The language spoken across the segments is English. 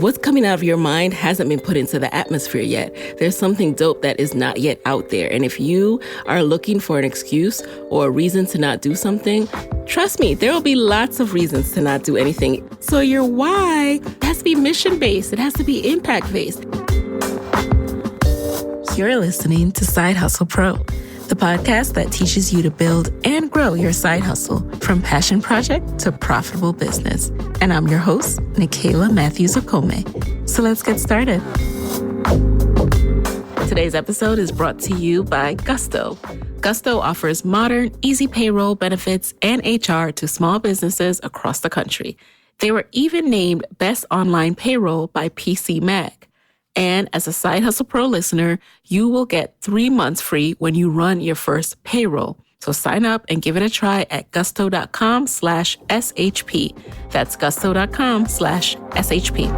what's coming out of your mind hasn't been put into the atmosphere yet. There's something dope that is not yet out there. And if you are looking for an excuse or a reason to not do something, trust me, there will be lots of reasons to not do anything. So your why has to be mission-based. It has to be impact-based. You're listening to Side Hustle Pro, the podcast that teaches you to build and grow your side hustle from passion project to profitable business. And I'm your host, Nicaila Matthews-Okome. So let's get started. Today's episode is brought to you by Gusto. Gusto offers modern, easy payroll, benefits, and HR to small businesses across the country. They were even named Best Online Payroll by PCMag. And as a Side Hustle Pro listener, you will get 3 months free when you run your first payroll. So sign up and give it a try at gusto.com/SHP. That's gusto.com/SHP.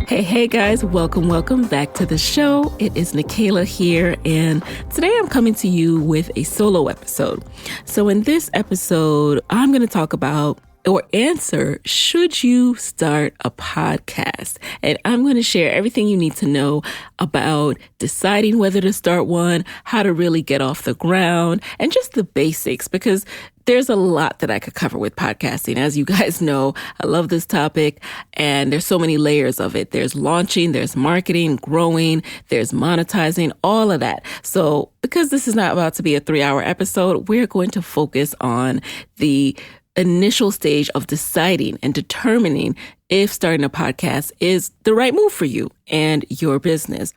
Hey guys, welcome back to the show. It is Nicaila here, and today I'm coming to you with a solo episode. So in this episode, I'm going to talk about or answer, should you start a podcast? And I'm going to share everything you need to know about deciding whether to start one, how to really get off the ground, and just the basics, because there's a lot that I could cover with podcasting. As you guys know, I love this topic, and there's so many layers of it. There's launching, there's marketing, growing, there's monetizing, all of that. So because this is not about to be a 3-hour episode, we're going to focus on the initial stage of deciding and determining if starting a podcast is the right move for you and your business.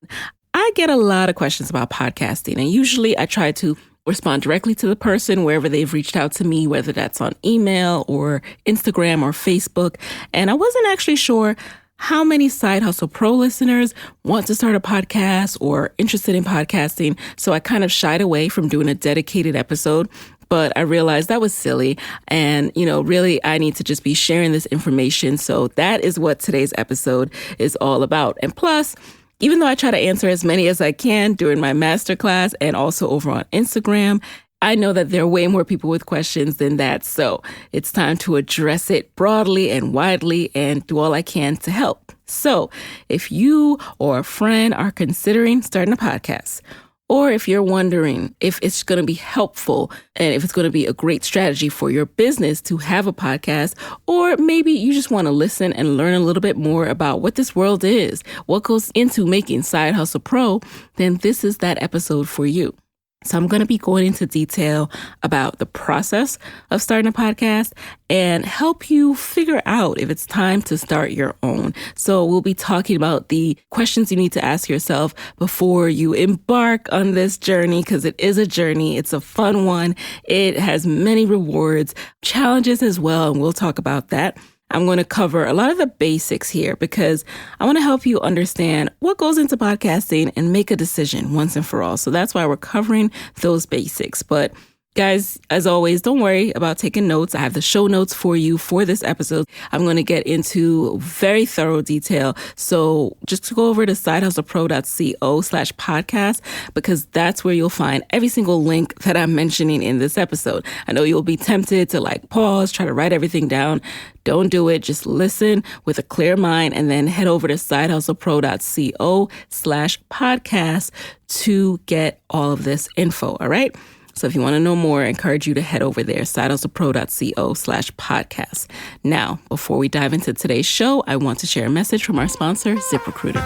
I get a lot of questions about podcasting, and usually I try to respond directly to the person wherever they've reached out to me, whether that's on email or Instagram or Facebook. And I wasn't actually sure how many Side Hustle Pro listeners want to start a podcast or interested in podcasting. So I kind of shied away from doing a dedicated episode. But I realized that was silly. And, really, I need to just be sharing this information. So that is what today's episode is all about. And plus, even though I try to answer as many as I can during my masterclass and also over on Instagram, I know that there are way more people with questions than that. So it's time to address it broadly and widely and do all I can to help. So if you or a friend are considering starting a podcast, or if you're wondering if it's going to be helpful and if it's going to be a great strategy for your business to have a podcast, or maybe you just want to listen and learn a little bit more about what this world is, what goes into making Side Hustle Pro, then this is that episode for you. So I'm going to be going into detail about the process of starting a podcast and help you figure out if it's time to start your own. So we'll be talking about the questions you need to ask yourself before you embark on this journey, because it is a journey. It's a fun one. It has many rewards, challenges as well, and we'll talk about that. I'm going to cover a lot of the basics here because I want to help you understand what goes into podcasting and make a decision once and for all. So that's why we're covering those basics. But guys, as always, don't worry about taking notes. I have the show notes for you for this episode. I'm going to get into very thorough detail. So just go over to sidehustlepro.co/podcast, because that's where you'll find every single link that I'm mentioning in this episode. I know you'll be tempted to pause, try to write everything down. Don't do it. Just listen with a clear mind and then head over to sidehustlepro.co/podcast to get all of this info. All right. So if you want to know more, I encourage you to head over there, sidehustlepro.co/podcast. Now, before we dive into today's show, I want to share a message from our sponsor, ZipRecruiter.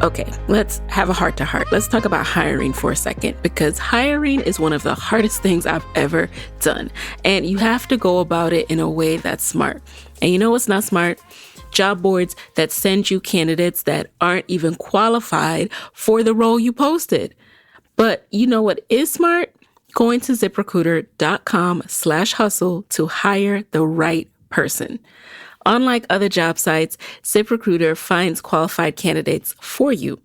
Okay, let's have a heart-to-heart. Let's talk about hiring for a second, because hiring is one of the hardest things I've ever done. And you have to go about it in a way that's smart. And you know what's not smart? Job boards that send you candidates that aren't even qualified for the role you posted. But you know what is smart? Going to ZipRecruiter.com/hustle to hire the right person. Unlike other job sites, ZipRecruiter finds qualified candidates for you.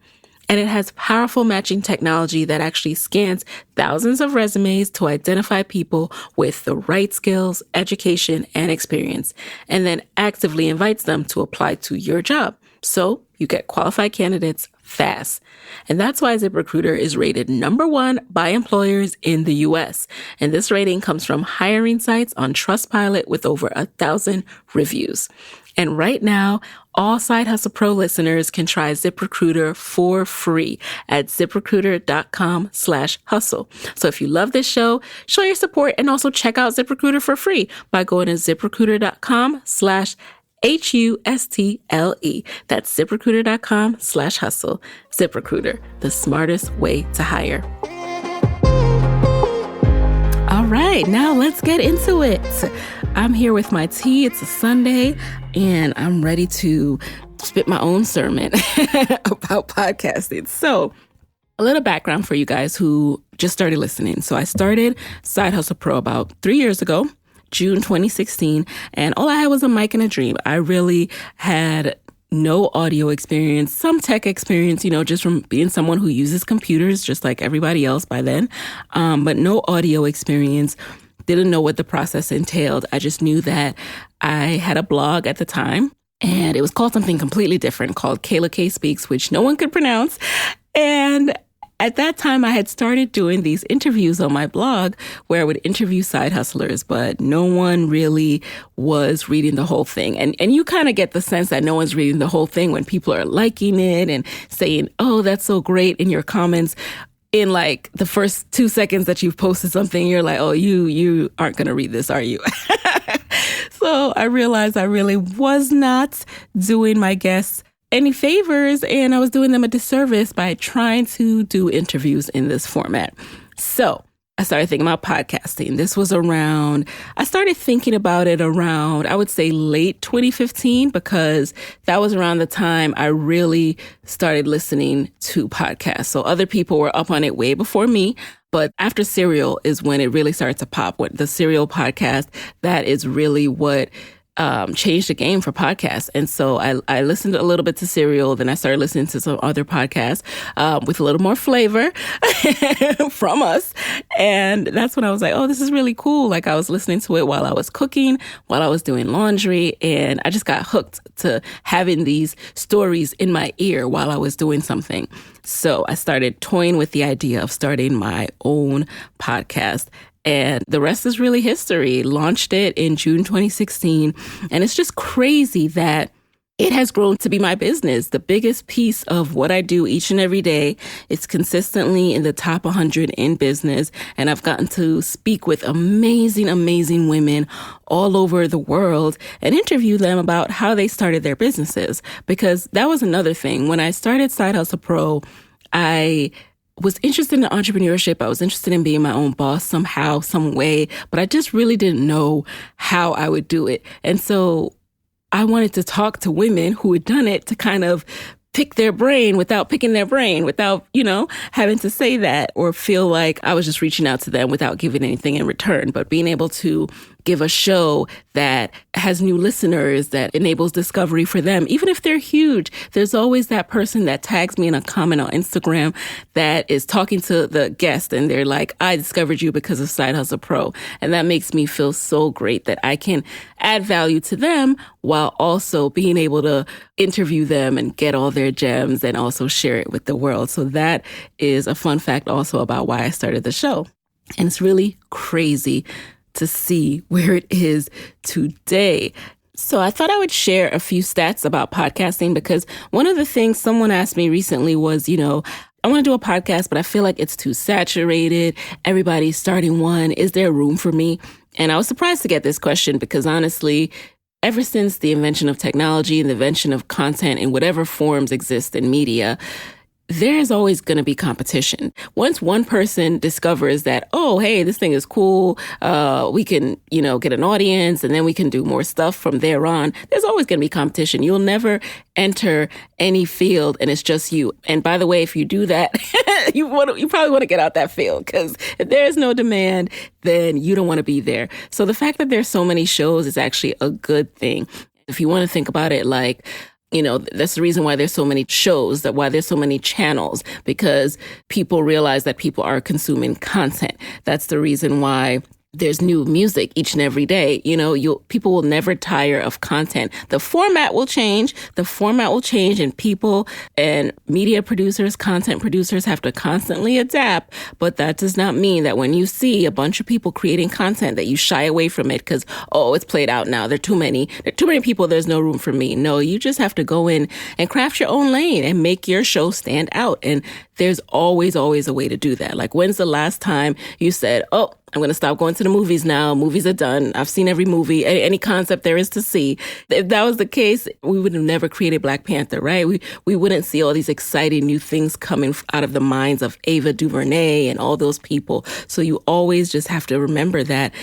And it has powerful matching technology that actually scans thousands of resumes to identify people with the right skills, education, and experience, and then actively invites them to apply to your job. So you get qualified candidates fast. And that's why ZipRecruiter is rated #1 by employers in the US. And this rating comes from hiring sites on Trustpilot with over 1,000 reviews. And right now, all Side Hustle Pro listeners can try ZipRecruiter for free at ZipRecruiter.com/hustle. So if you love this show, show your support and also check out ZipRecruiter for free by going to ZipRecruiter.com/HUSTLE. That's ZipRecruiter.com/hustle. ZipRecruiter, the smartest way to hire. All right, now let's get into it. I'm here with my tea. It's a Sunday, and I'm ready to spit my own sermon about podcasting. So, a little background for you guys who just started listening. So, I started Side Hustle Pro about 3 years ago, June 2016, and all I had was a mic and a dream. I really had no audio experience, some tech experience, just from being someone who uses computers just like everybody else by then, but no audio experience. Didn't know what the process entailed. I just knew that I had a blog at the time, and it was called something completely different, called Kayla K Speaks, which no one could pronounce. And at that time, I had started doing these interviews on my blog where I would interview side hustlers, but no one really was reading the whole thing. And you kind of get the sense that no one's reading the whole thing when people are liking it and saying, "Oh, that's so great," in your comments. In like the first 2 seconds that you've posted something, you're like, "Oh, you aren't going to read this, are you?" So I realized I really was not doing my guests any favors, and I was doing them a disservice by trying to do interviews in this format. So I started thinking about podcasting. I started thinking about it around, I would say late 2015, because that was around the time I really started listening to podcasts. So other people were up on it way before me. But after Serial is when it really started to pop. With the Serial podcast, that is really what changed the game for podcasts. And so I listened a little bit to Serial, then I started listening to some other podcasts with a little more flavor from us. And that's when I was like, oh, this is really cool. Like I was listening to it while I was cooking, while I was doing laundry, and I just got hooked to having these stories in my ear while I was doing something. So I started toying with the idea of starting my own podcast. And the rest is really history. Launched it in June 2016. And it's just crazy that it has grown to be my business. The biggest piece of what I do each and every day. It's consistently in the top 100 in business. And I've gotten to speak with amazing, amazing women all over the world and interview them about how they started their businesses. Because that was another thing. When I started Side Hustle Pro, I was interested in entrepreneurship. I was interested in being my own boss somehow, some way, but I just really didn't know how I would do it. And so I wanted to talk to women who had done it to kind of pick their brain without picking their brain, without, having to say that or feel like I was just reaching out to them without giving anything in return, but being able to give a show that has new listeners, that enables discovery for them. Even if they're huge, there's always that person that tags me in a comment on Instagram that is talking to the guest and they're like, I discovered you because of Side Hustle Pro. And that makes me feel so great that I can add value to them while also being able to interview them and get all their gems and also share it with the world. So that is a fun fact also about why I started the show. And it's really crazy to see where it is today. So I thought I would share a few stats about podcasting because one of the things someone asked me recently was, I want to do a podcast, but I feel like it's too saturated. Everybody's starting one. Is there room for me? And I was surprised to get this question because honestly, ever since the invention of technology and the invention of content in whatever forms exist in media, there's always going to be competition. Once one person discovers that, oh, hey, this thing is cool, we can, get an audience and then we can do more stuff from there on, there's always going to be competition. You'll never enter any field and it's just you. And by the way, if you do that, you probably want to get out that field because if there's no demand, then you don't want to be there. So the fact that there's so many shows is actually a good thing. If you want to think about it like, that's the reason why there's so many shows, why there's so many channels, because people realize that people are consuming content. That's the reason why there's new music each and every day. People will never tire of content. The format will change. And people and media producers, content producers have to constantly adapt. But that does not mean that when you see a bunch of people creating content that you shy away from it because, it's played out now. There are too many people. There's no room for me. No, you just have to go in and craft your own lane and make your show stand out. And there's always a way to do that. Like, when's the last time you said, I'm going to stop going to the movies now. Movies are done. I've seen every movie, any concept there is to see. If that was the case, we would have never created Black Panther, right? We wouldn't see all these exciting new things coming out of the minds of Ava DuVernay and all those people. So you always just have to remember that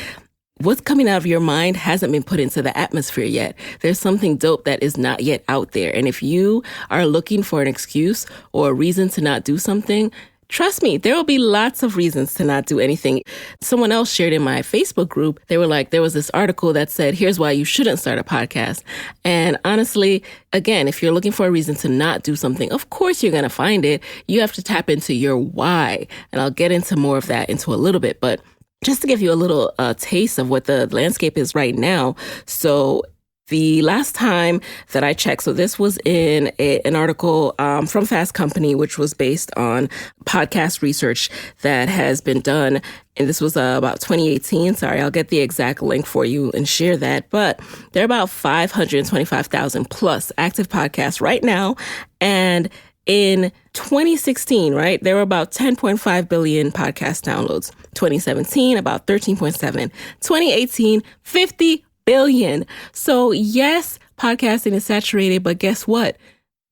what's coming out of your mind hasn't been put into the atmosphere yet. There's something dope that is not yet out there. And if you are looking for an excuse or a reason to not do something, trust me, there will be lots of reasons to not do anything. Someone else shared in my Facebook group, they were like, there was this article that said, here's why you shouldn't start a podcast. And honestly, again, if you're looking for a reason to not do something, of course you're going to find it. You have to tap into your why. And I'll get into more of that into a little bit. But just to give you a little taste of what the landscape is right now. So the last time that I checked, so this was in an article from Fast Company, which was based on podcast research that has been done. And this was about 2018. Sorry, I'll get the exact link for you and share that. But there are about 525,000 plus active podcasts right now. And in 2016, right, there were about 10.5 billion podcast downloads. 2017, about 13.7. 2018, 50 billion. So yes, podcasting is saturated, but guess what?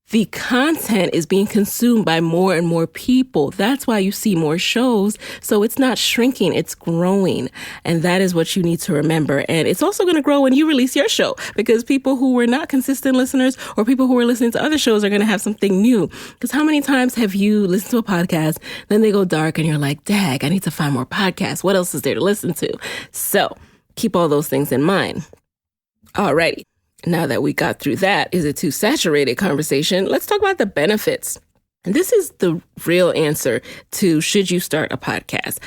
The content is being consumed by more and more people. That's why you see more shows. So it's not shrinking, it's growing. And that is what you need to remember. And it's also going to grow when you release your show, because people who were not consistent listeners or people who were listening to other shows are going to have something new. Because how many times have you listened to a podcast, then they go dark and you're like, dag, I need to find more podcasts. What else is there to listen to? So keep all those things in mind. Alrighty. Now that we got through that, is it too saturated conversation? Let's talk about the benefits. And this is the real answer to should you start a podcast?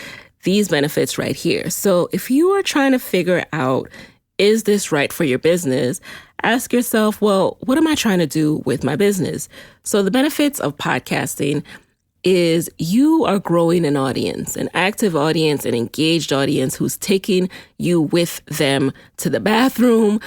These benefits right here. So if you are trying to figure out, is this right for your business? Ask yourself, well, what am I trying to do with my business? So the benefits of podcasting is you are growing an audience, an active audience, an engaged audience who's taking you with them to the bathroom,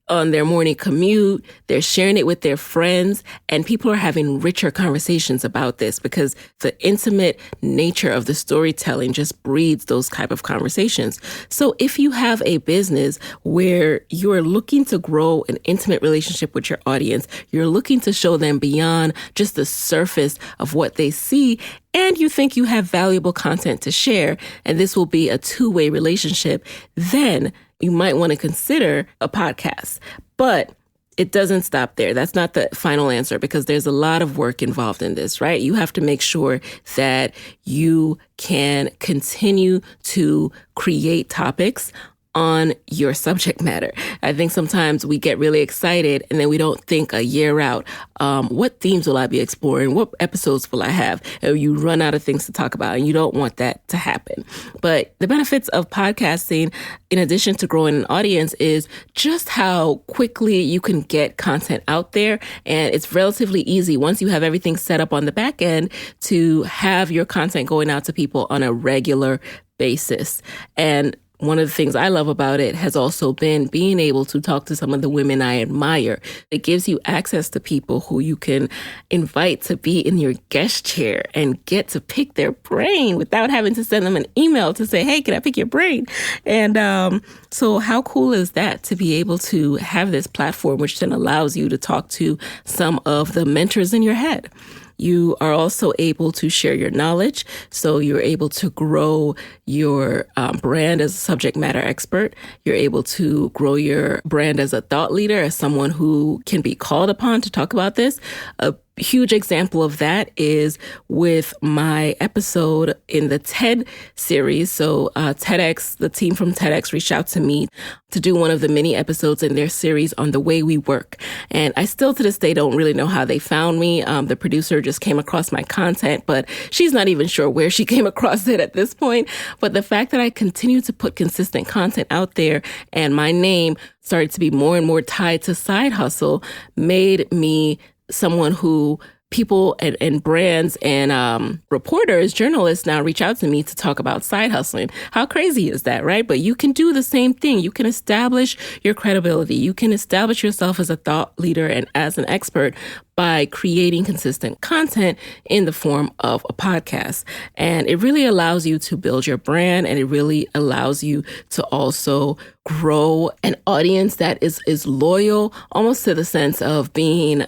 on their morning commute. They're sharing it with their friends, and people are having richer conversations about this because the intimate nature of the storytelling just breeds those type of conversations. So if you have a business where you're looking to grow an intimate relationship with your audience, you're looking to show them beyond just the surface of what they see, and you think you have valuable content to share, and this will be a two-way relationship, then you might want to consider a podcast. But it doesn't stop there. That's not the final answer, because there's a lot of work involved in this, right? You have to make sure that you can continue to create topics on your subject matter. I think sometimes we get really excited and then we don't think a year out, what themes will I be exploring? What episodes will I have? And you run out of things to talk about, and you don't want that to happen. But the benefits of podcasting, in addition to growing an audience, is just how quickly you can get content out there. And it's relatively easy once you have everything set up on the back end to have your content going out to people on a regular basis. And one of the things I love about it has also been being able to talk to some of the women I admire. It gives you access to people who you can invite to be in your guest chair and get to pick their brain without having to send them an email to say, hey, can I pick your brain? And so how cool is that, to be able to have this platform, which then allows you to talk to some of the mentors in your head. You are also able to share your knowledge. So you're able to grow your brand as a subject matter expert. You're able to grow your brand as a thought leader, as someone who can be called upon to talk about this. A huge example of that is with my episode in the TED series. So TEDx, the team from TEDx reached out to me to do one of the mini episodes in their series on the way we work. And I still to this day don't really know how they found me. The producer just came across my content, but she's not even sure where she came across it at this point. But the fact that I continue to put consistent content out there and my name started to be more and more tied to side hustle made me someone who people and brands and reporters, journalists now reach out to me to talk about side hustling. How crazy is that, right? But you can do the same thing. You can establish your credibility. You can establish yourself as a thought leader and as an expert by creating consistent content in the form of a podcast. And it really allows you to build your brand, and it really allows you to also grow an audience that is loyal, almost to the sense of being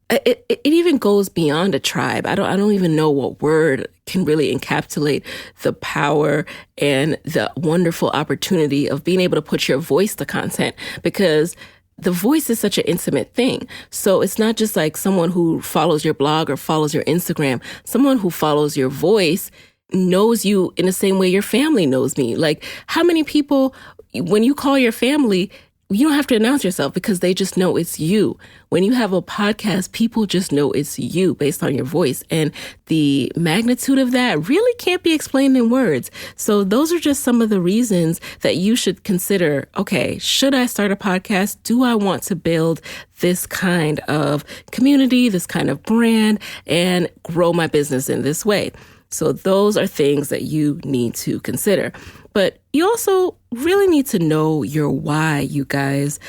it even goes beyond a tribe. I don't even know what word can really encapsulate the power and the wonderful opportunity of being able to put your voice to content, because the voice is such an intimate thing. So it's not just like someone who follows your blog or follows your Instagram. Someone who follows your voice knows you in the same way your family knows me. Like, how many people, when you call your family, you don't have to announce yourself because they just know it's you. When you have a podcast, people just know it's you based on your voice. And the magnitude of that really can't be explained in words. So those are just some of the reasons that you should consider, okay, should I start a podcast? Do I want to build this kind of community, this kind of brand, and grow my business in this way? So those are things that you need to consider. But you also really need to know your why, you guys.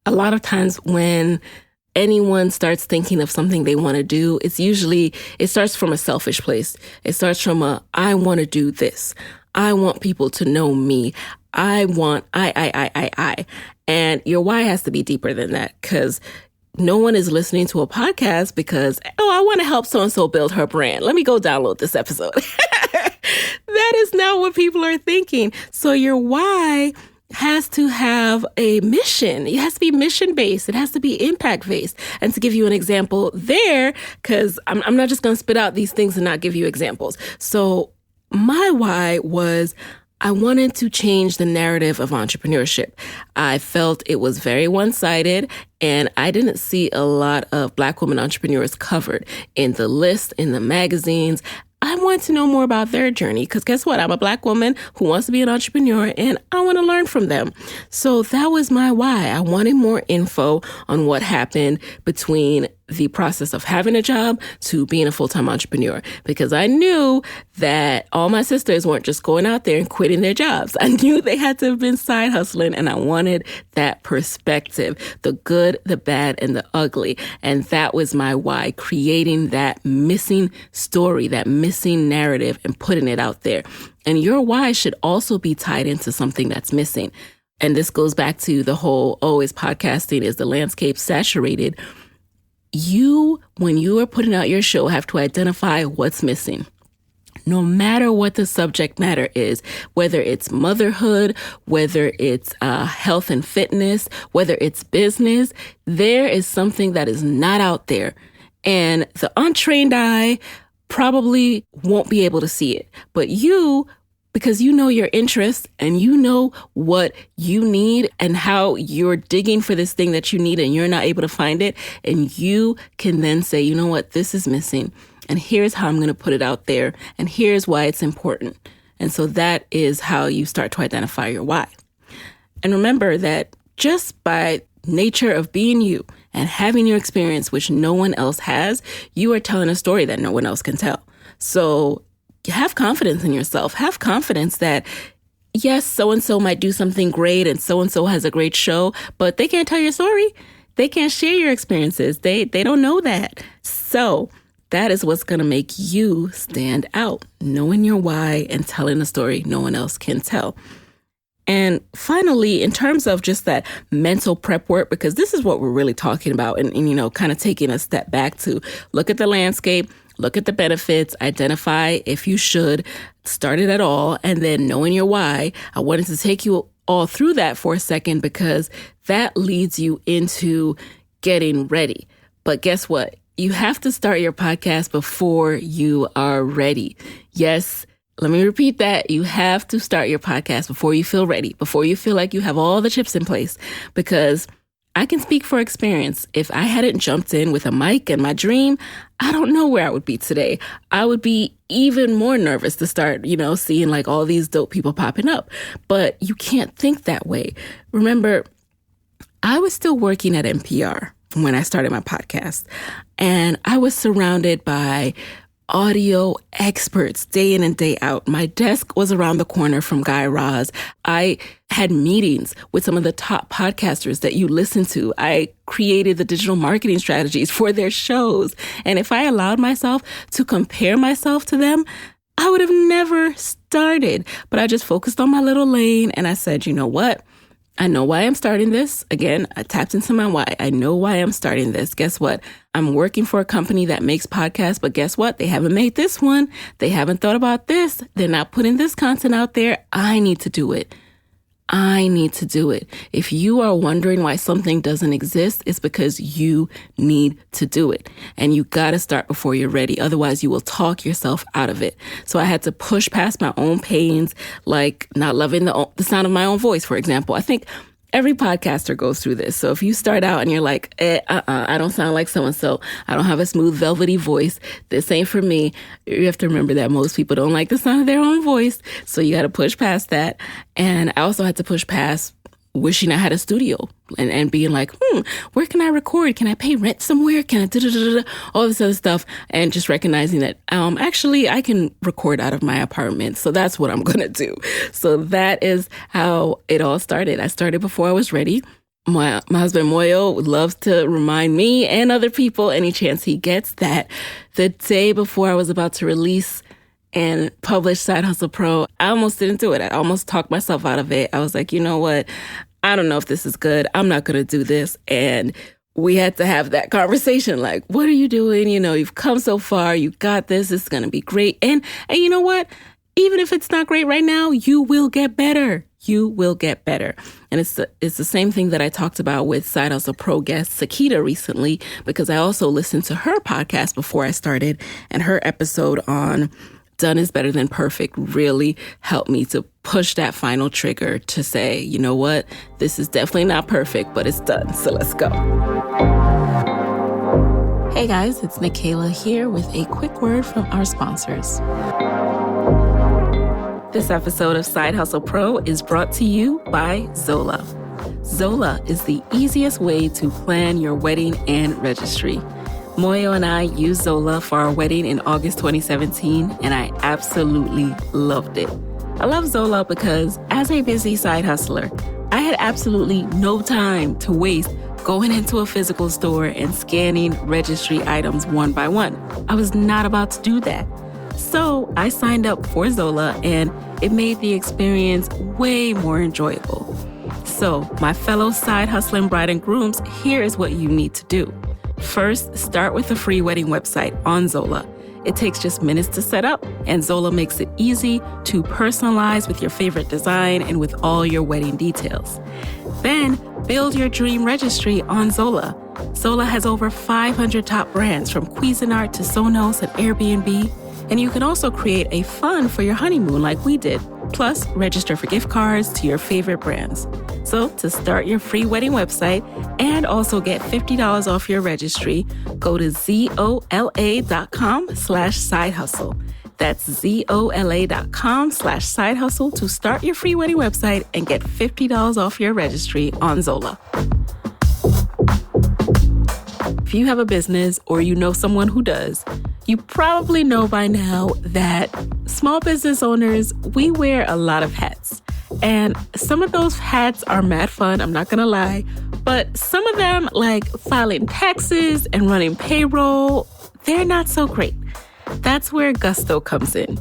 A lot of times when anyone starts thinking of something they want to do, it starts from a selfish place. It starts from I want to do this. I want people to know me. I. And your why has to be deeper than that, because no one is listening to a podcast because, I want to help so-and-so build her brand. Let me go download this episode. That is not what people are thinking. So your why has to have a mission. It has to be mission-based. It has to be impact-based. And to give you an example there, because I'm not just going to spit out these things and not give you examples. So my why was I wanted to change the narrative of entrepreneurship. I felt it was very one-sided, and I didn't see a lot of Black women entrepreneurs covered in the list, in the magazines. I want to know more about their journey because guess what? I'm a Black woman who wants to be an entrepreneur and I want to learn from them. So that was my why. I wanted more info on what happened between the process of having a job to being a full-time entrepreneur, because I knew that all my sisters weren't just going out there and quitting their jobs. I knew they had to have been side hustling, and I wanted that perspective, the good, the bad, and the ugly. And that was my why, creating that missing story, that missing narrative, and putting it out there. And your why should also be tied into something that's missing. And this goes back to the whole, is podcasting, is the landscape saturated? You, when you are putting out your show, have to identify what's missing. No matter what the subject matter is, whether it's motherhood, whether it's health and fitness, whether it's business, there is something that is not out there. And the untrained eye probably won't be able to see it. But you, because you know your interests and you know what you need and how you're digging for this thing that you need and you're not able to find it. And you can then say, you know what, this is missing. And here's how I'm going to put it out there. And here's why it's important. And so that is how you start to identify your why. And remember that just by nature of being you and having your experience, which no one else has, you are telling a story that no one else can tell. So have confidence in yourself. Have confidence that, yes, so-and-so might do something great and so-and-so has a great show, but they can't tell your story. They can't share your experiences. They don't know that. So that is what's going to make you stand out, knowing your why and telling a story no one else can tell. And finally, in terms of just that mental prep work, because this is what we're really talking about and kind of taking a step back to look at the landscape, look at the benefits, identify if you should start it at all, and then knowing your why. I wanted to take you all through that for a second because that leads you into getting ready. But guess what? You have to start your podcast before you are ready. Yes, let me repeat that. You have to start your podcast before you feel ready, before you feel like you have all the chips in place. Because I can speak for experience. If I hadn't jumped in with a mic and my dream, I don't know where I would be today. I would be even more nervous to start, seeing like all these dope people popping up. But you can't think that way. Remember, I was still working at NPR when I started my podcast, and I was surrounded by audio experts day in and day out. My desk was around the corner from Guy Raz. I had meetings with some of the top podcasters that you listen to. I created the digital marketing strategies for their shows. And if I allowed myself to compare myself to them, I would have never started. But I just focused on my little lane and I said, you know what? I know why I'm starting this. Again, I tapped into my why. I know why I'm starting this. Guess what? I'm working for a company that makes podcasts, but guess what? They haven't made this one. They haven't thought about this. They're not putting this content out there. I need to do it. I need to do it. If you are wondering why something doesn't exist, it's because you need to do it. And you got to start before you're ready. Otherwise, you will talk yourself out of it. So I had to push past my own pains, like not loving the sound of my own voice, for example. I think every podcaster goes through this. So if you start out and you're like, I don't sound like so-and-so. I don't have a smooth, velvety voice. This ain't for me. You have to remember that most people don't like the sound of their own voice. So you got to push past that. And I also had to push past wishing I had a studio and being like, where can I record? Can I pay rent somewhere? Can I all this other stuff? And just recognizing that, actually I can record out of my apartment. So that's what I'm going to do. So that is how it all started. I started before I was ready. My husband Moyo loves to remind me and other people any chance he gets that the day before I was about to release and publish Side Hustle Pro, I almost didn't do it. I almost talked myself out of it. I was like, you know what? I don't know if this is good. I'm not going to do this. And we had to have that conversation. Like, what are you doing? You've come so far. You got this. It's going to be great. And you know what? Even if it's not great right now, you will get better. You will get better. And it's the same thing that I talked about with Side Hustle Pro guest Sakita recently, because I also listened to her podcast before I started, and her episode on done is better than perfect really helped me to push that final trigger to say, you know what, this is definitely not perfect, but it's done. So let's go. Hey guys, it's Nikayla here with a quick word from our sponsors. This episode of Side Hustle Pro is brought to you by Zola. Zola is the easiest way to plan your wedding and registry. Moyo and I used Zola for our wedding in August 2017, and I absolutely loved it. I love Zola because as a busy side hustler, I had absolutely no time to waste going into a physical store and scanning registry items one by one. I was not about to do that. So I signed up for Zola, and it made the experience way more enjoyable. So my fellow side hustling bride and grooms, here is what you need to do. First, start with the free wedding website on Zola. It takes just minutes to set up, and Zola makes it easy to personalize with your favorite design and with all your wedding details. Then, build your dream registry on Zola. Zola has over 500 top brands from Cuisinart to Sonos and Airbnb, and you can also create a fund for your honeymoon like we did. Plus, register for gift cards to your favorite brands. So to start your free wedding website and also get $50 off your registry, go to zola.com/sidehustle. That's zola.com/sidehustle to start your free wedding website and get $50 off your registry on Zola. If you have a business or you know someone who does, you probably know by now that small business owners, we wear a lot of hats. And some of those hats are mad fun, I'm not gonna lie. But some of them, like filing taxes and running payroll, they're not so great. That's where Gusto comes in.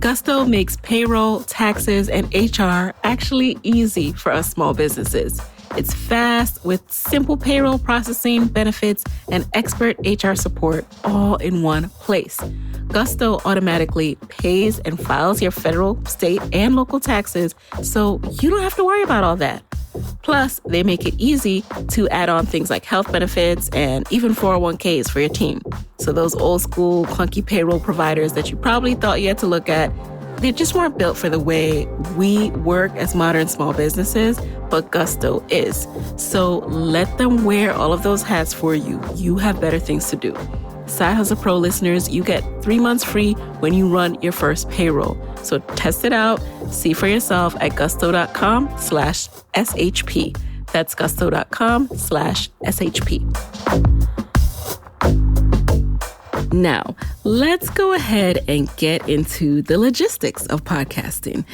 Gusto makes payroll, taxes, and HR actually easy for us small businesses. It's fast with simple payroll processing, benefits, and expert HR support all in one place. Gusto automatically pays and files your federal, state, and local taxes, so you don't have to worry about all that. Plus, they make it easy to add on things like health benefits and even 401ks for your team. So those old school clunky payroll providers that you probably thought you had to look at, they just weren't built for the way we work as modern small businesses, but Gusto is. So let them wear all of those hats for you. You have better things to do. Side Hustle Pro listeners, you get 3 months free when you run your first payroll. So test it out. See for yourself at gusto.com/SHP. That's gusto.com/SHP. Now, let's go ahead and get into the logistics of podcasting.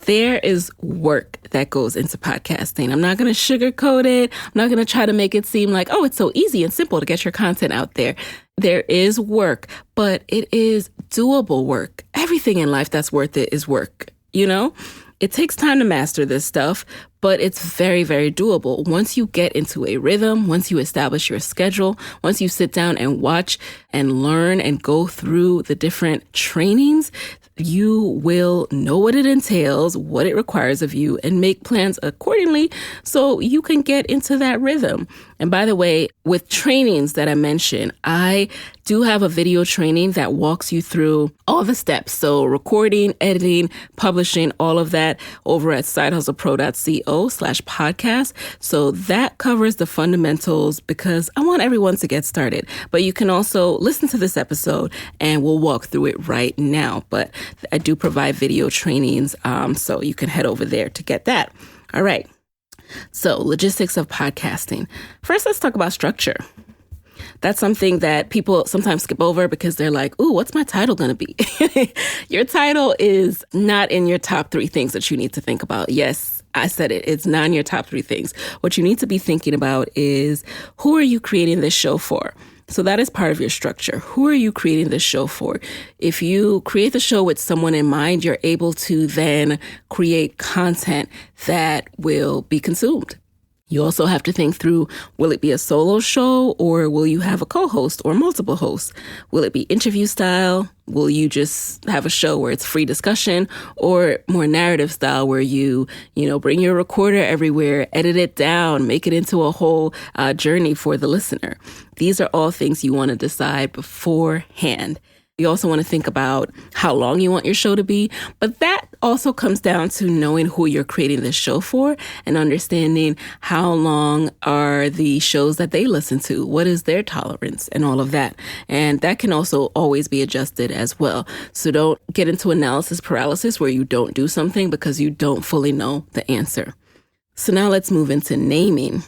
There is work that goes into podcasting. I'm not going to sugarcoat it. I'm not going to try to make it seem like, oh, it's so easy and simple to get your content out there. There is work, but it is doable work. Everything in life that's worth it is work, you know? It takes time to master this stuff, but it's very, very doable. Once you get into a rhythm, once you establish your schedule, once you sit down and watch and learn and go through the different trainings, you will know what it entails, what it requires of you, and make plans accordingly so you can get into that rhythm. And by the way, with trainings that I mentioned, I do have a video training that walks you through all the steps. So recording, editing, publishing, all of that over at sidehustlepro.co/podcast. So that covers the fundamentals because I want everyone to get started. But you can also listen to this episode and we'll walk through it right now. But I do provide video trainings, so you can head over there to get that. All right. So logistics of podcasting. First, let's talk about structure. That's something that people sometimes skip over because they're like, ooh, what's my title going to be? Your title is not in your top 3 things that you need to think about. Yes, I said it. It's not in your top 3 things. What you need to be thinking about is, who are you creating this show for? So that is part of your structure. Who are you creating this show for? If you create the show with someone in mind, you're able to then create content that will be consumed. You also have to think through, will it be a solo show or will you have a co-host or multiple hosts? Will it be interview style? Will you just have a show where it's free discussion, or more narrative style where you bring your recorder everywhere, edit it down, make it into a whole journey for the listener? These are all things you want to decide beforehand. You also want to think about how long you want your show to be, but that also comes down to knowing who you're creating this show for and understanding how long are the shows that they listen to, what is their tolerance and all of that. And that can also always be adjusted as well. So don't get into analysis paralysis where you don't do something because you don't fully know the answer. So now let's move into naming.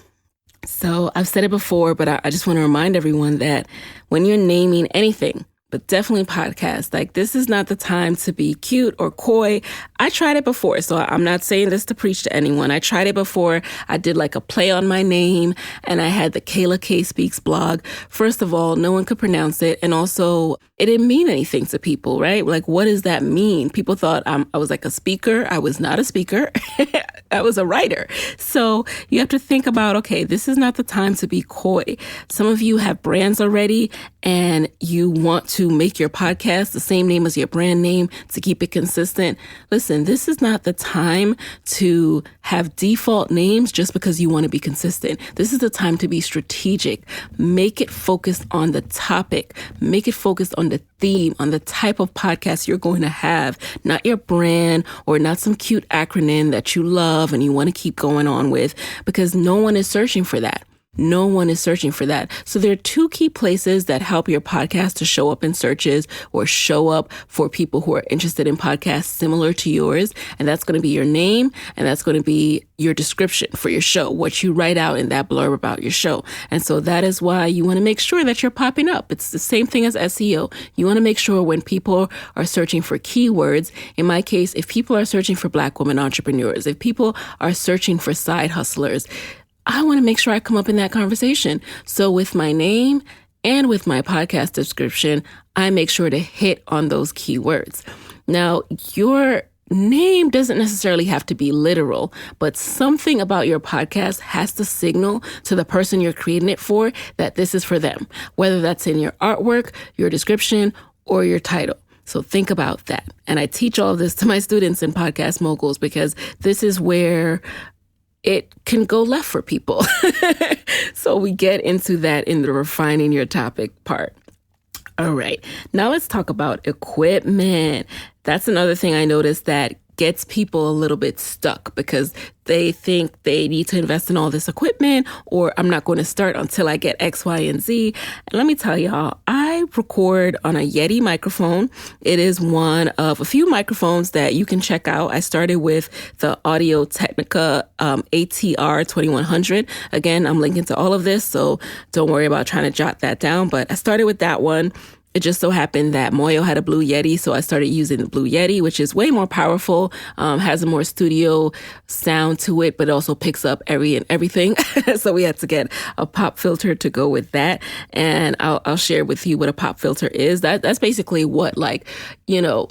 So I've said it before, but I just want to remind everyone that when you're naming anything, but definitely podcast, like, this is not the time to be cute or coy. I tried it before, so I'm not saying this to preach to anyone. I tried it before. I did like a play on my name, and I had the Kayla K Speaks blog. First of all, no one could pronounce it, and also it didn't mean anything to people, right? Like, what does that mean? People thought I was like a speaker. I was not a speaker. I was a writer. So you have to think about, okay, this is not the time to be coy. Some of you have brands already, and you want to make your podcast the same name as your brand name to keep it consistent. Listen, this is not the time to have default names just because you want to be consistent. This is the time to be strategic. Make it focused on the topic. Make it focused on the theme, on the type of podcast you're going to have, not your brand or not some cute acronym that you love and you want to keep going on with, because no one is searching for that. No one is searching for that. So there are 2 key places that help your podcast to show up in searches or show up for people who are interested in podcasts similar to yours. And that's going to be your name, and that's going to be your description for your show, what you write out in that blurb about your show. And so that is why you want to make sure that you're popping up. It's the same thing as SEO. You want to make sure when people are searching for keywords, in my case, if people are searching for Black women entrepreneurs, if people are searching for side hustlers, I want to make sure I come up in that conversation. So with my name and with my podcast description, I make sure to hit on those keywords. Now, your name doesn't necessarily have to be literal, but something about your podcast has to signal to the person you're creating it for that this is for them, whether that's in your artwork, your description, or your title. So think about that. And I teach all of this to my students in Podcast Moguls because this is where it can go left for people. So we get into that in the refining your topic part. All right, now let's talk about equipment. That's another thing I noticed that gets people a little bit stuck because they think they need to invest in all this equipment, or I'm not going to start until I get X, Y, and Z. And let me tell y'all, I record on a Yeti microphone. It is one of a few microphones that you can check out. I started with the Audio Technica ATR 2100. Again, I'm linking to all of this, so don't worry about trying to jot that down. But I started with that one. It just so happened that Moyo had a Blue Yeti, so I started using the Blue Yeti, which is way more powerful, has a more studio sound to it, but it also picks up everything. So we had to get a pop filter to go with that, and I'll share with you what a pop filter is. That's basically what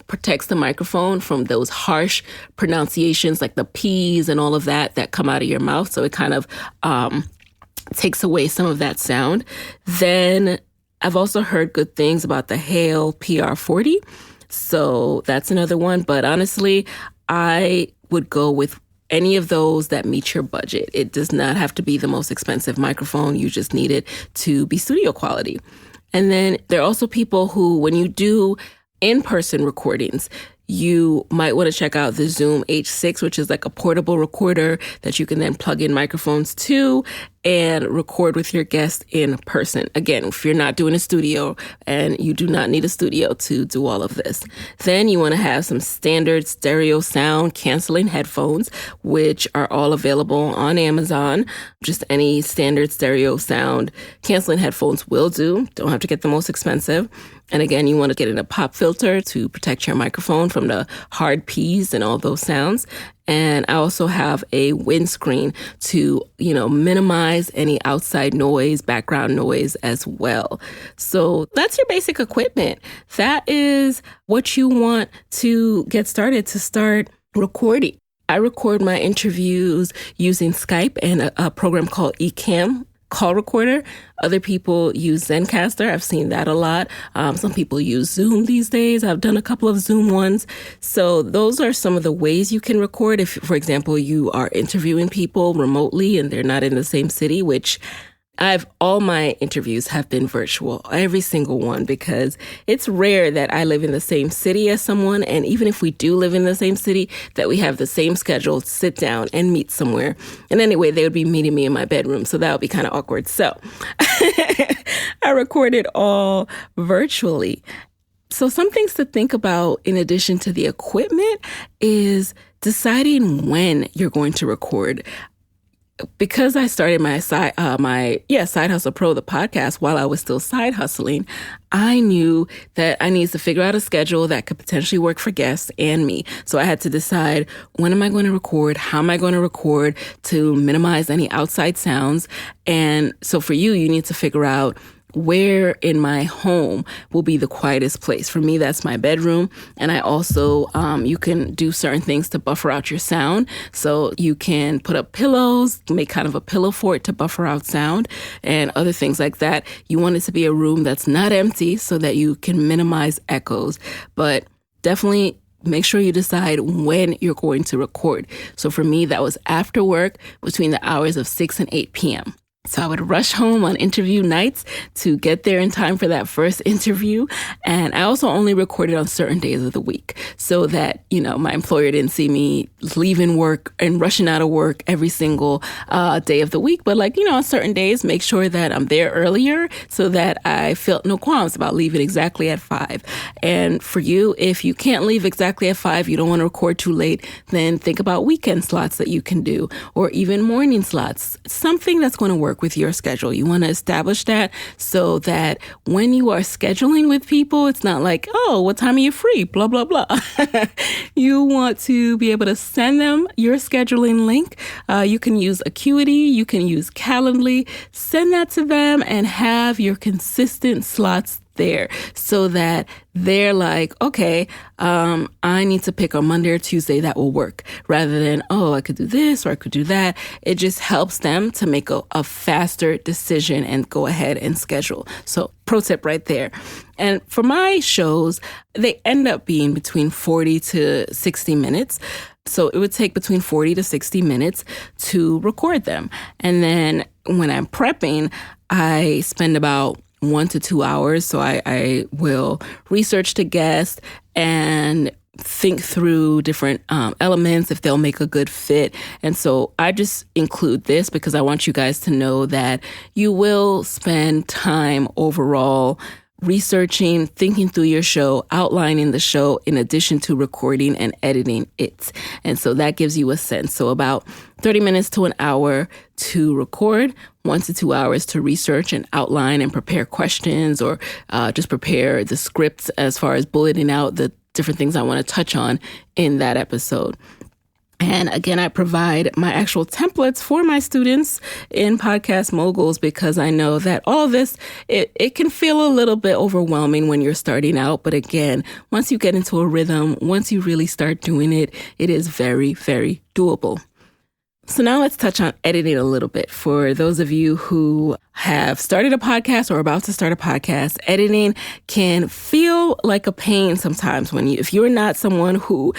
protects the microphone from those harsh pronunciations like the P's and all of that come out of your mouth. So it kind of takes away some of that sound. Then I've also heard good things about the Hale PR40. So that's another one. But honestly, I would go with any of those that meet your budget. It does not have to be the most expensive microphone. You just need it to be studio quality. And then there are also people who, when you do in-person recordings, you might want to check out the Zoom H6, which is like a portable recorder that you can then plug in microphones to and record with your guest in person. Again, if you're not doing a studio, and you do not need a studio to do all of this, then you want to have some standard stereo sound canceling headphones, which are all available on Amazon. Just any standard stereo sound canceling headphones will do. Don't have to get the most expensive. And again, you want to get in a pop filter to protect your microphone from the hard P's and all those sounds. And I also have a windscreen to, minimize any outside noise, background noise as well. So that's your basic equipment. That is what you want to get started to start recording. I record my interviews using Skype and a program called Ecamm call recorder. Other people use Zencastr. I've seen that a lot. Some people use Zoom these days. I've done a couple of Zoom ones. So those are some of the ways you can record. If, for example, you are interviewing people remotely and they're not in the same city, which all my interviews have been virtual, every single one, because it's rare that I live in the same city as someone. And even if we do live in the same city, that we have the same schedule to sit down and meet somewhere. And anyway, they would be meeting me in my bedroom. So that would be kind of awkward. So I recorded all virtually. So some things to think about in addition to the equipment is deciding when you're going to record. Because I started my Side Hustle Pro, the podcast, while I was still side hustling, I knew that I needed to figure out a schedule that could potentially work for guests and me. So I had to decide, when am I going to record? How am I going to record to minimize any outside sounds? And so for you need to figure out where in my home will be the quietest place. For me, that's my bedroom. And I also, you can do certain things to buffer out your sound. So you can put up pillows, make kind of a pillow fort to buffer out sound and other things like that. You want it to be a room that's not empty so that you can minimize echoes. But definitely make sure you decide when you're going to record. So for me, that was after work between the hours of 6 and 8 p.m. So I would rush home on interview nights to get there in time for that first interview. And I also only recorded on certain days of the week so that, my employer didn't see me leaving work and rushing out of work every single day of the week. But on certain days, make sure that I'm there earlier so that I felt no qualms about leaving exactly at 5. And for you, if you can't leave exactly at 5, you don't want to record too late, then think about weekend slots that you can do, or even morning slots, something that's going to work with your schedule. You want to establish that so that when you are scheduling with people, it's not like, oh, what time are you free? Blah, blah, blah. You want to be able to send them your scheduling link. You can use Acuity. You can use Calendly. Send that to them and have your consistent slots there so that they're like, okay, I need to pick on Monday or Tuesday that will work, rather than, oh, I could do this or I could do that. It just helps them to make a faster decision and go ahead and schedule. So pro tip right there. And for my shows, they end up being between 40 to 60 minutes. So it would take between 40 to 60 minutes to record them. And then when I'm prepping, I spend about 1 to 2 hours. So I will research the guest and think through different elements, if they'll make a good fit. And so I just include this because I want you guys to know that you will spend time overall researching, thinking through your show, outlining the show, in addition to recording and editing it. And so that gives you a sense. So about 30 minutes to an hour to record, 1 to 2 hours to research and outline and prepare questions, or just prepare the scripts as far as bulleting out the different things I want to touch on in that episode. And again, I provide my actual templates for my students in Podcast Moguls because I know that all of this, it can feel a little bit overwhelming when you're starting out. But again, once you get into a rhythm, once you really start doing it, it is very, very doable. So now let's touch on editing a little bit. For those of you who have started a podcast or about to start a podcast, editing can feel like a pain sometimes if you're not someone who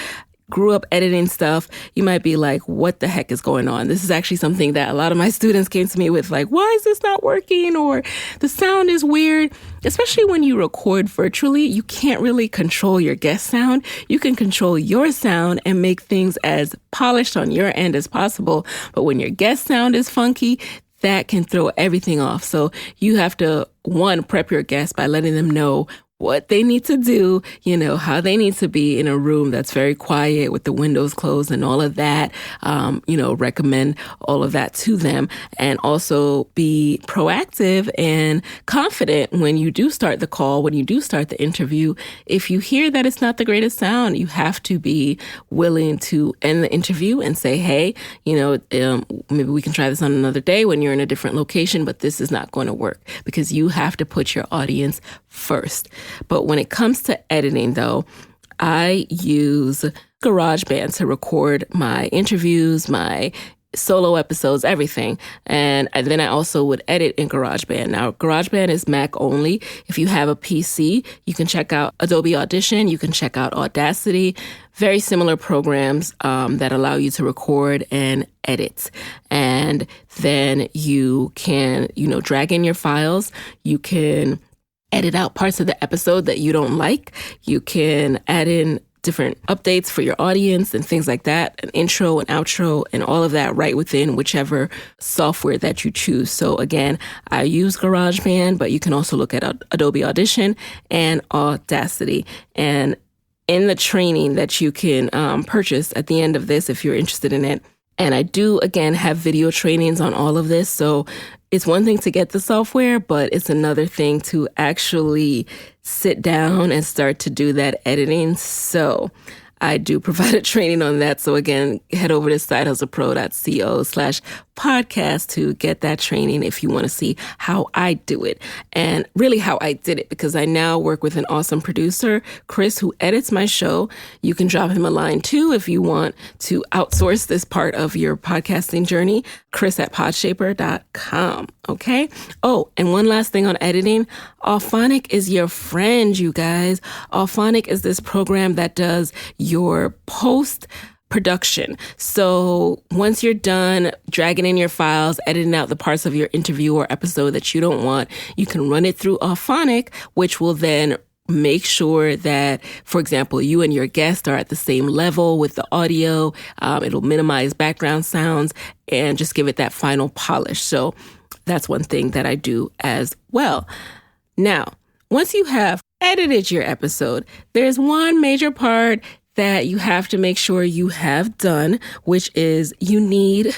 grew up editing stuff, you might be like, what the heck is going on? This is actually something that a lot of my students came to me with, like, why is this not working? Or the sound is weird. Especially when you record virtually, you can't really control your guest sound. You can control your sound and make things as polished on your end as possible. But when your guest sound is funky, that can throw everything off. So you have to, one, prep your guests by letting them know what they need to do, how they need to be in a room that's very quiet with the windows closed and all of that, recommend all of that to them, and also be proactive and confident when you do start the call, when you do start the interview. If you hear that it's not the greatest sound, you have to be willing to end the interview and say, hey, maybe we can try this on another day when you're in a different location, but this is not going to work, because you have to put your audience first. But when it comes to editing, though, I use GarageBand to record my interviews, my solo episodes, everything. And then I also would edit in GarageBand. Now, GarageBand is Mac only. If you have a PC, you can check out Adobe Audition. You can check out Audacity. Very similar programs that allow you to record and edit. And then you can, drag in your files. You can edit out parts of the episode that you don't like. You can add in different updates for your audience and things like that, an intro, an outro, and all of that right within whichever software that you choose. So again, I use GarageBand, but you can also look at Adobe Audition and Audacity. And in the training that you can purchase at the end of this, if you're interested in it, and I do, again, have video trainings on all of this. So it's one thing to get the software, but it's another thing to actually sit down and start to do that editing. So I do provide a training on that. So again, head over to sidehustlepro.co/podcast to get that training if you want to see how I do it and really how I did it, because I now work with an awesome producer, Chris, who edits my show. You can drop him a line too if you want to outsource this part of your podcasting journey, chris@podshaper.com. Okay. Oh, and one last thing on editing. Auphonic is your friend, you guys. Auphonic is this program that does your post production. So once you're done dragging in your files, editing out the parts of your interview or episode that you don't want, you can run it through Auphonic, which will then make sure that, for example, you and your guest are at the same level with the audio. It'll minimize background sounds and just give it that final polish. So that's one thing that I do as well. Now, once you have edited your episode, there's one major part that you have to make sure you have done, which is you need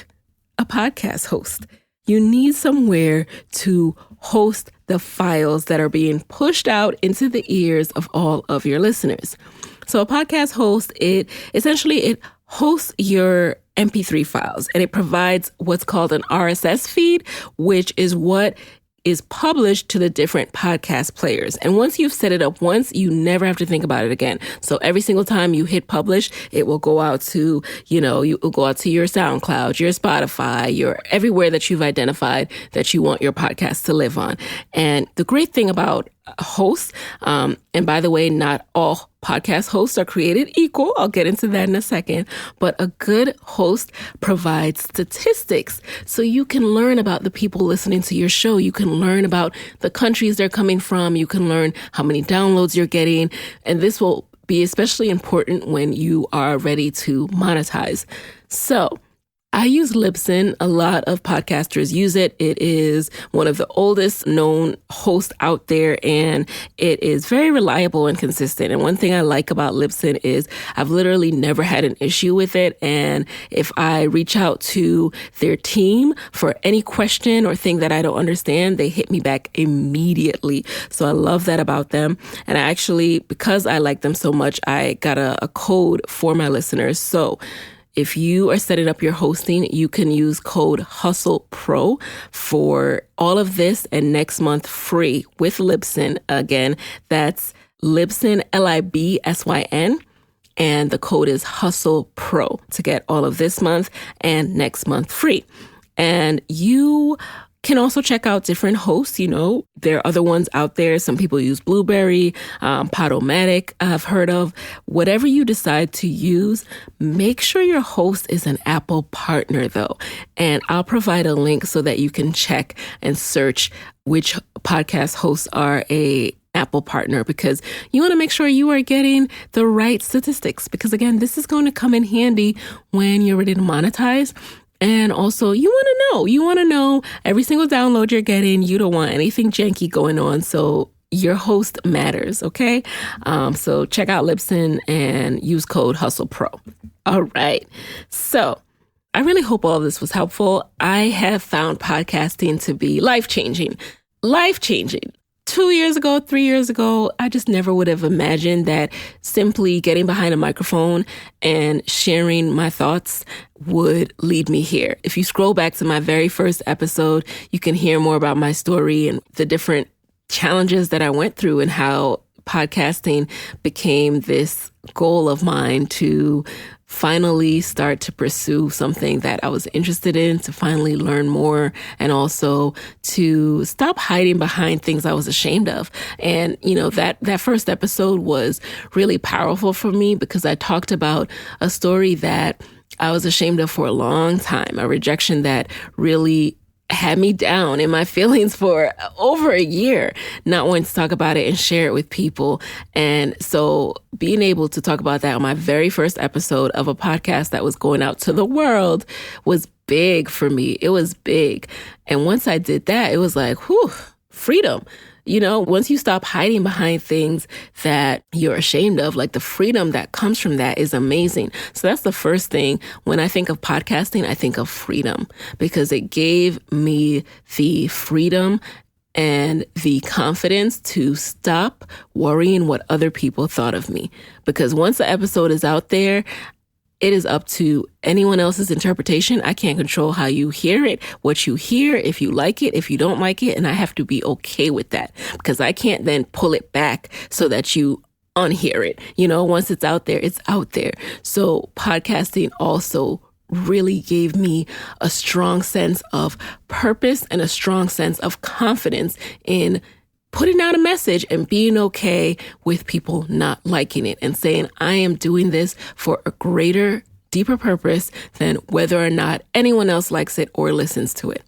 a podcast host. You need somewhere to host the files that are being pushed out into the ears of all of your listeners. So a podcast host, it hosts your MP3 files, and it provides what's called an RSS feed, which is what is published to the different podcast players. And once you've set it up once, you never have to think about it again. So every single time you hit publish, it will go out to, you will go out to your Soundcloud, your Spotify, your everywhere that you've identified that you want your podcast to live on. And the great thing about hosts. And by the way, not all podcast hosts are created equal. I'll get into that in a second. But a good host provides statistics so you can learn about the people listening to your show. You can learn about the countries they're coming from. You can learn how many downloads you're getting. And this will be especially important when you are ready to monetize. So I use Libsyn. A lot of podcasters use it. It is one of the oldest known hosts out there, and it is very reliable and consistent. And one thing I like about Libsyn is I've literally never had an issue with it. And if I reach out to their team for any question or thing that I don't understand, they hit me back immediately. So I love that about them. And I actually, because I like them so much, I got a code for my listeners. So if you are setting up your hosting, you can use code HustlePro for all of this and next month free with Libsyn. Again, that's Libsyn, Libsyn, and the code is HustlePro to get all of this month and next month free. And you can also check out different hosts. You know, there are other ones out there. Some people use Blueberry, Podomatic, I've heard of. Whatever you decide to use, make sure your host is an Apple partner though. And I'll provide a link so that you can check and search which podcast hosts are a Apple partner, because you want to make sure you are getting the right statistics. Because again, this is going to come in handy when you're ready to monetize. And also, you want to know every single download you're getting. You don't want anything janky going on. So your host matters, okay? So check out Libsyn and use code HustlePro. All right. So I really hope all of this was helpful. I have found podcasting to be life-changing. 2 years ago, 3 years ago, I just never would have imagined that simply getting behind a microphone and sharing my thoughts would lead me here. If you scroll back to my very first episode, you can hear more about my story and the different challenges that I went through and how podcasting became this goal of mine to finally start to pursue something that I was interested in, to finally learn more, and also to stop hiding behind things I was ashamed of. And, you know, that first episode was really powerful for me because I talked about a story that I was ashamed of for a long time, a rejection that really had me down in my feelings for over a year, not wanting to talk about it and share it with people. And so being able to talk about that on my very first episode of a podcast that was going out to the world was big for me. It was big. And once I did that, it was like, whew, freedom. You know, once you stop hiding behind things that you're ashamed of, like the freedom that comes from that is amazing. So that's the first thing. When I think of podcasting, I think of freedom because it gave me the freedom and the confidence to stop worrying what other people thought of me. Because once the episode is out there, it is up to anyone else's interpretation. I can't control how you hear it, what you hear, if you like it, if you don't like it. And I have to be okay with that because I can't then pull it back so that you unhear it. You know, once it's out there, it's out there. So podcasting also really gave me a strong sense of purpose and a strong sense of confidence in putting out a message and being okay with people not liking it and saying, I am doing this for a greater, deeper purpose than whether or not anyone else likes it or listens to it.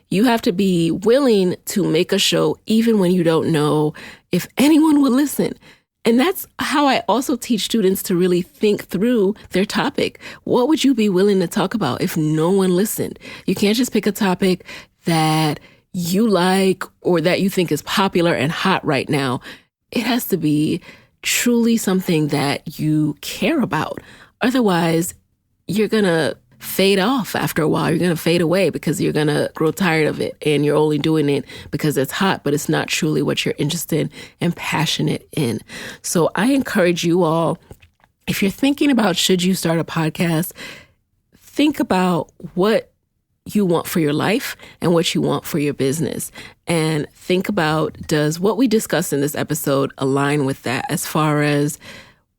You have to be willing to make a show even when you don't know if anyone will listen. And that's how I also teach students to really think through their topic. What would you be willing to talk about if no one listened? You can't just pick a topic that you like or that you think is popular and hot right now. It has to be truly something that you care about. Otherwise, you're going to fade off after a while. You're going to fade away because you're going to grow tired of it and you're only doing it because it's hot, but it's not truly what you're interested and passionate in. So I encourage you all, if you're thinking about should you start a podcast, think about what you want for your life and what you want for your business. And think about, does what we discussed in this episode align with that as far as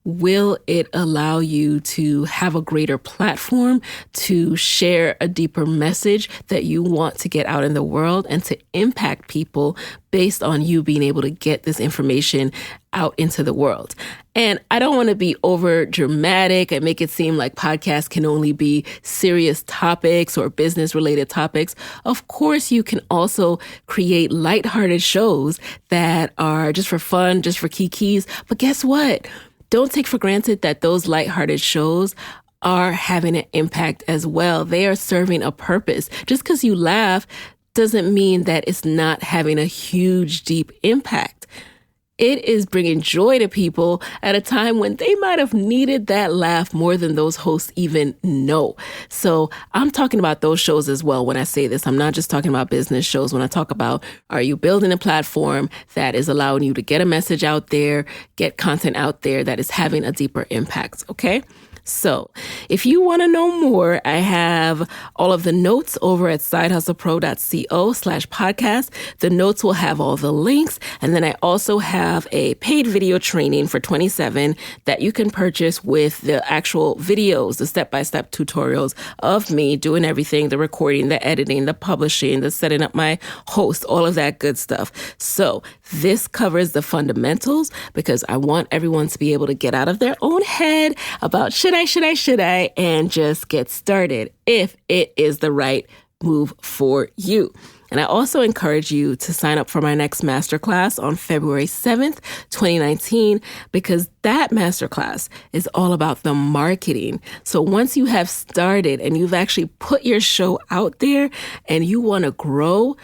Will it allow you to have a greater platform to share a deeper message that you want to get out in the world and to impact people based on you being able to get this information out into the world? And I don't want to be over dramatic and make it seem like podcasts can only be serious topics or business related topics. Of course, you can also create lighthearted shows that are just for fun, just for kikis. But guess what? Don't take for granted that those lighthearted shows are having an impact as well. They are serving a purpose. Just because you laugh doesn't mean that it's not having a huge, deep impact. It is bringing joy to people at a time when they might have needed that laugh more than those hosts even know. So I'm talking about those shows as well when I say this. I'm not just talking about business shows. When I talk about, are you building a platform that is allowing you to get a message out there, get content out there that is having a deeper impact, okay? So if you want to know more, I have all of the notes over at sidehustlepro.co/podcast. The notes will have all the links. And then I also have a paid video training for 27 that you can purchase with the actual videos, the step-by-step tutorials of me doing everything, the recording, the editing, the publishing, the setting up my host, all of that good stuff. So this covers the fundamentals because I want everyone to be able to get out of their own head about should I, and just get started if it is the right move for you. And I also encourage you to sign up for my next masterclass on February 7th, 2019, because that masterclass is all about the marketing. So once you have started and you've actually put your show out there and you want to grow,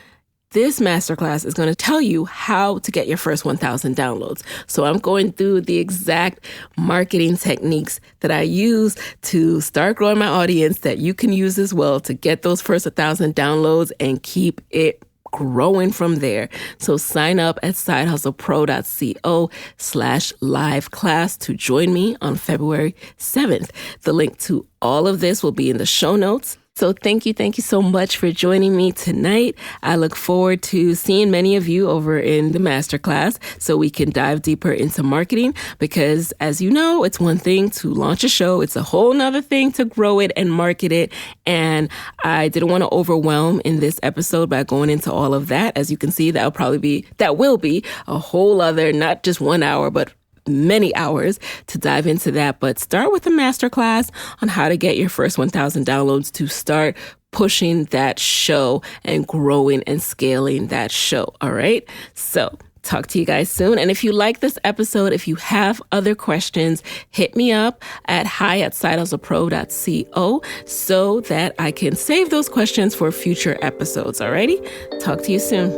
this masterclass is going to tell you how to get your first 1,000 downloads. So I'm going through the exact marketing techniques that I use to start growing my audience that you can use as well to get those first 1,000 downloads and keep it growing from there. So sign up at sidehustlepro.co/live class to join me on February 7th. The link to all of this will be in the show notes. So thank you so much for joining me tonight. I look forward to seeing many of you over in the masterclass so we can dive deeper into marketing because, as you know, it's one thing to launch a show. It's a whole nother thing to grow it and market it. And I didn't want to overwhelm in this episode by going into all of that. As you can see, that will be a whole other, not just 1 hour, but many hours to dive into that. But start with a masterclass on how to get your first 1,000 downloads to start pushing that show and growing and scaling that show. All right. So talk to you guys soon. And if you like this episode, if you have other questions, hit me up at hi@sidehustlepro.co so that I can save those questions for future episodes. Alrighty. Talk to you soon.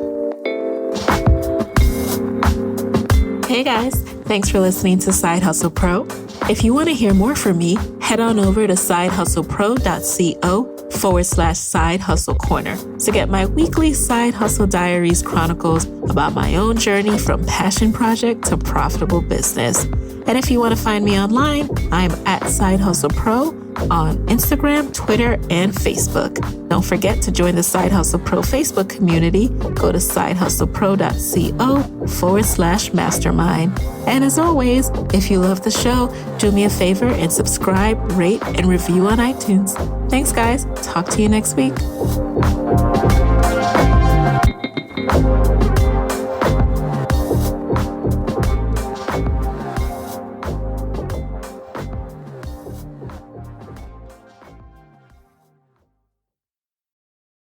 Hey guys, thanks for listening to Side Hustle Pro. If you want to hear more from me, head on over to sidehustlepro.co/Side Hustle Corner to get my weekly Side Hustle Diaries chronicles about my own journey from passion project to profitable business. And if you want to find me online, I'm at Side Hustle Pro on Instagram, Twitter, and Facebook. Don't forget to join the Side Hustle Pro Facebook community. Go to sidehustlepro.co/mastermind. And as always, if you love the show, do me a favor and subscribe, rate, and review on iTunes. Thanks, guys. Talk to you next week.